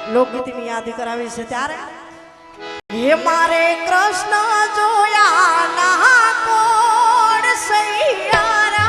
લોકગીતની યાદ કરાવી છે ત્યારે હે મારે કૃષ્ણ જોયા ના કોડ સૈયારા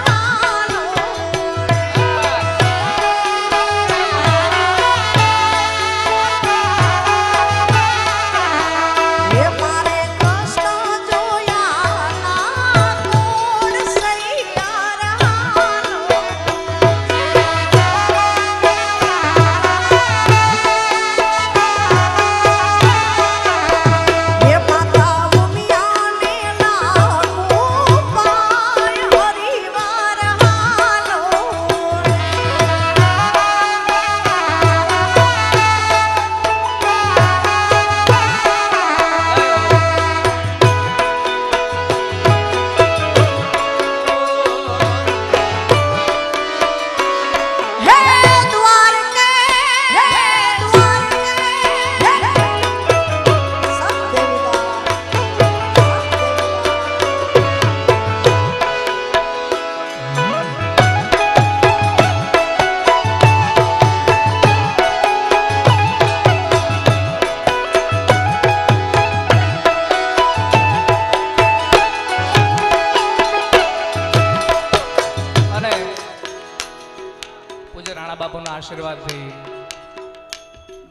આશીર્વાદ થી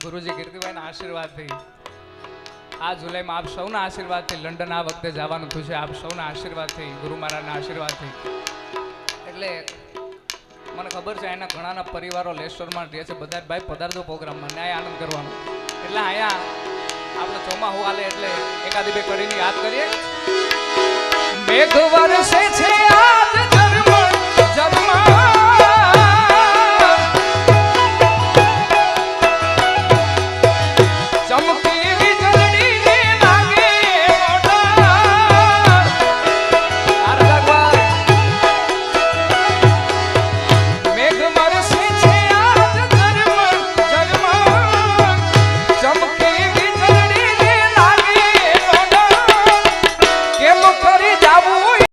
ગુરુજી કીર્તિભાઈના આશીર્વાદ થી આ જુલાઈમાં આપ સૌના આશીર્વાદ થી લંડન આ વખતે જવાનું થયું છે આપ સૌના આશીર્વાદ થી ગુરુ મહારાજના આશીર્વાદ થી એટલે મને ખબર છે એના ઘણાના પરિવારો લેસ્ટરમાં રહે છે બધા ભાઈ પધારજો પ્રોગ્રામમાં ન્યાય આનંદ કરવાનો એટલે અહીંયા આપણે ચોમાહુ હાલે એટલે એકાદી બે કડીની યાદ કરીએ મેઘ વરસે